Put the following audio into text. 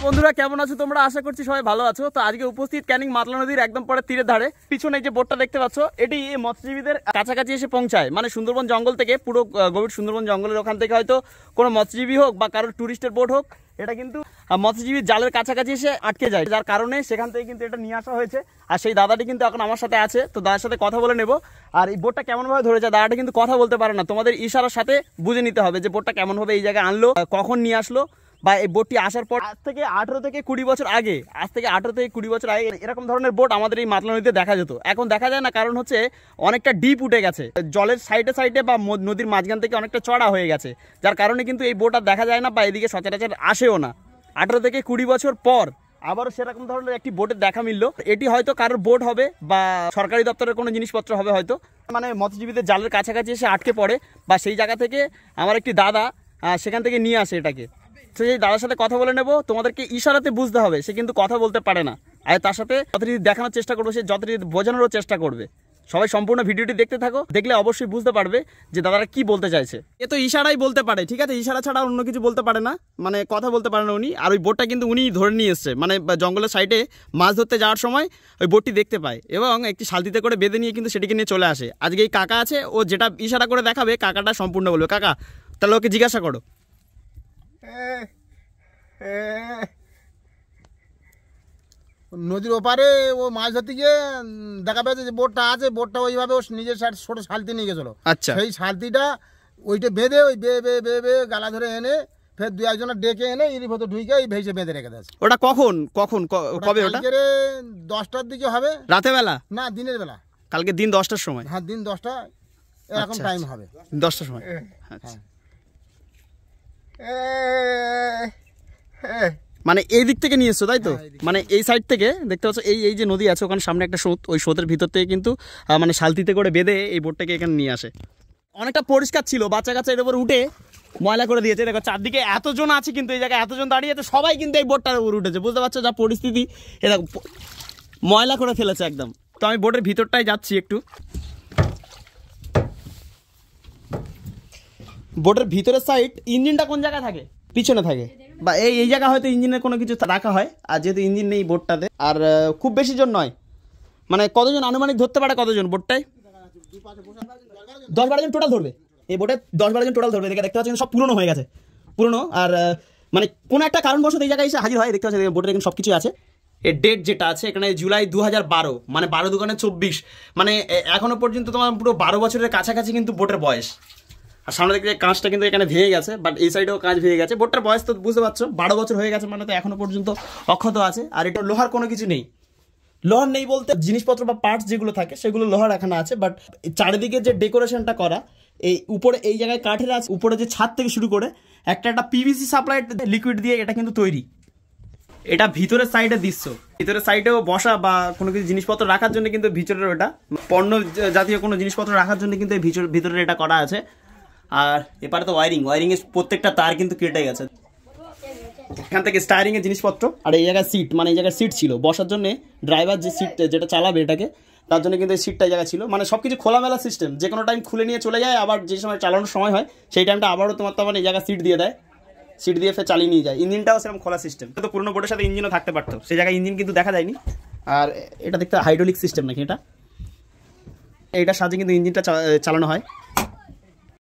বন্ধুরা কেমন আছো তোমরা? আশা করছি সবাই ভালো আছো। তো আজকে উপস্থিত ক্যানিং মাতলা নদীর একদম পরে তীরের ধারে পিছনে যে বোটটা দেখতে পাচ্ছ, এটি মৎস্যজীবীদের কাছাকাছি এসে পৌঁছায়। মানে সুন্দরবন জঙ্গল থেকে, পুরো গভীর সুন্দরবন জঙ্গলের ওখান থেকে হয়তো কোনো মৎস্যজীবী হোক বা কারোর টুরিস্টের বোট হোক, এটা কিন্তু মৎস্যজীবীর জালের কাছাকাছি এসে আটকে যায়, যার কারণে সেখান থেকে কিন্তু এটা নিয়ে আসা হয়েছে। আর সেই দাদাটি কিন্তু এখন আমার সাথে আছে, তো দাদার সাথে কথা বলে নেব। আর এই বোটটা কেমনভাবে ধরেছে, দাদাটা কিন্তু কথা বলতে পারে না, তোমাদের ইশারার সাথে বুঝে নিতে হবে যে বোটটা কেমনভাবে এই জায়গায় আনলো, কখন নিয়ে আসলো, বা এই বোটটি আসার পর আজ থেকে 18 থেকে 20 বছর আগে, এরকম ধরনের বোট আমাদের এই মাতলা নদীতে দেখা যেত। এখন দেখা যায় না, কারণ হচ্ছে অনেকটা ডিপ উঠে গেছে, জলের সাইডে সাইডে বা নদীর মাঝখান থেকে অনেকটা চড়া হয়ে গেছে, যার কারণে কিন্তু এই বোট আর দেখা যায় না বা এদিকে সচরাচর আসেও না। 18 থেকে 20 বছর পর আবারও সেরকম ধরনের একটি বোটের দেখা মিললো। এটি হয়তো কারোর বোট হবে বা সরকারি দপ্তরের কোনো জিনিসপত্র হবে হয়তো, মানে মৎস্যজীবীদের জালের কাছাকাছি এসে আটকে পড়ে, বা সেই জায়গা থেকে আমার একটি দাদা সেখান থেকে নিয়ে আসে এটাকে। তো সেই দাদার সাথে কথা বলে নেব। তোমাদেরকে ইশারাতে বুঝতে হবে, সে কিন্তু কথা বলতে পারে না। আর তার সাথে যতটি দেখানোর চেষ্টা করবো, সে যতটি বোঝানোরও চেষ্টা করবে। সবাই সম্পূর্ণ ভিডিওটি দেখতে থাকো, দেখলে অবশ্যই বুঝতে পারবে যে দাদারা কি বলতে চাইছে। এ তো ইশারাই বলতে পারে, ঠিক আছে, ইশারা ছাড়া অন্য কিছু বলতে পারে না, মানে কথা বলতে পারে না উনি। আর ওই বোটটা কিন্তু উনি ধরে নিয়ে এসছে, মানে জঙ্গলের সাইডে মাছ ধরতে যাওয়ার সময় ওই বোটটি দেখতে পায় এবং একটি শালতিতে করে বেঁধে নিয়ে কিন্তু সেটিকে নিয়ে চলে আসে। আজকে এই কাকা আছে, ও যেটা ইশারা করে দেখাবে কাকাটা সম্পূর্ণ বলবে। কাকা, তাহলে ওকে জিজ্ঞাসা করো। নদীর ওপারে ও মাছ ধরতে গিয়ে দেখা পেয়েছে যে বোটটা আছে, বোটটা ওইভাবে ও নিজের ছোট শালতি নিয়ে গেছিলো। আচ্ছা, সেই শালতিটা ওইটা বেঁধে ওই বে গালা ধরে এনে ফের দু একজনের ডেকে এনে ইরি ভেতর ঢুকে এই ভেসে বেঁধে রেখে দেয়। ওটা কখন কবে? ওটা 10টার দিকে হবে। রাতের বেলা না, দিনের বেলা। কালকে দিন 10টার সময়? হ্যাঁ, দিন 10টা এরকম টাইম হবে, 10টার সময়। আচ্ছা, মানে এই দিক থেকে নিয়ে এসছো তাই তো? মানে এই সাইড থেকে দেখতে পাচ্ছ, এই যে নদী আছে ওখানে সামনে একটা স্রোত, ওই স্রোতের ভিতর থেকে কিন্তু মানে শালতিতে করে বেঁধে এই বোটটাকে এখানে নিয়ে আসে। অনেকটা পরিষ্কার ছিল, বাচ্চা কাচ্চা এর উপর উঠে ময়লা করে দিয়েছে। দেখো চারদিকে এতজন আছে, কিন্তু এই জায়গায় এতজন দাঁড়িয়ে আছে, সবাই কিন্তু এই বোটটার উপর উঠেছে। বুঝতে পারছো যা পরিস্থিতি, এটা ময়লা করে ফেলেছে একদম। তো আমি বোটের ভিতরটাই যাচ্ছি একটু। বোটের ভিতরের সাইড, ইঞ্জিনটা কোন জায়গায় থাকে? পিছনে থাকে, বা এই জায়গা হয়তো ইঞ্জিনের কোনো কিছু রাখা হয়। আর যেহেতু ইঞ্জিন নেই বোটটাতে, আর খুব বেশি জন নয়, মানে কতজন আনুমানিক ধরতে পারে, কতজন বোটটায়? 10-12 জন টোটাল ধরবে এই বোটে, 10-12 জন টোটাল ধরবে। দেখতে পাচ্ছেন সব পুরনো হয়ে গেছে, পুরনো। আর মানে কোনো একটা কারণবশত এই জায়গায় এসে হাজির হয়। দেখতে পাচ্ছেন বোটের এখানে সব কিছু আছে। এর ডেট যেটা আছে এখানে জুলাই 2012, মানে 12-24, মানে এখনো পর্যন্ত তোমার পুরো 12 বছরের কাছাকাছি কিন্তু বোটের বয়স। আর সামনে দিকে কাঁচটা কিন্তু এখানে ভেঙে গেছে, বাট এই সাইডেও কাঁচ ভেঙে গেছে। বোটটার বয়স তো বুঝতে পারছো, 12 বছর হয়ে গেছে, মানে তো এখনো পর্যন্ত অক্ষত আছে। আর এটা লোহার কোনো কিছু নেই, লোহার নেই বলতে জিনিসপত্র বা পার্টস যেগুলো থাকে সেগুলো লোহার এখানে আছে, বাট চারিদিকে যে ডেকোরেশনটা করা, এই উপরে এই জায়গায় কাঠের আছে, উপরে যে ছাদ থেকে শুরু করে একটা পিভিসি সাপ্লাই লিকুইড দিয়ে এটা কিন্তু তৈরি। এটা ভিতরের সাইডে দৃশ্য, ভিতরের সাইডেও বসা বা কোনো কিছু জিনিসপত্র রাখার জন্য কিন্তু ভিতরের, ওটা পণ্য জাতীয় কোনো জিনিসপত্র রাখার জন্য কিন্তু এই ভিতরে এটা করা আছে। আর এপারে তো ওয়ারিং এর প্রত্যেকটা তার কিন্তু কেটে গেছে। এখান থেকে স্টায়ারিং এর জিনিসপত্র, আর এই জায়গায় সিট, মানে এই জায়গায় সিট ছিল বসার জন্য, ড্রাইভার যে সিট যেটা চালাবে এটাকে, তার জন্য কিন্তু এই সিটটা জায়গা ছিল। মানে সবকিছু খোলামেলা সিস্টেম, যে কোনো টাইম খুলে নিয়ে চলে যায়, আবার যে সময় চালানোর সময় হয় সেই টাইমটা আবারও তোমার তো মানে এই জায়গায় সিট দিয়ে দেয়, সিট দিয়ে ফের চালিয়ে নিয়ে যায়। ইঞ্জিনটাও সেরকম খোলা সিস্টেম, তো পুরোনো বোটের সাথে ইঞ্জিনও থাকতে পারতো, সেই জায়গায় ইঞ্জিন কিন্তু দেখা যায়নি। আর এটা দেখতে হাইড্রোলিক সিস্টেম নাকি, এটার সাহায্যে কিন্তু ইঞ্জিনটা চালানো হয়।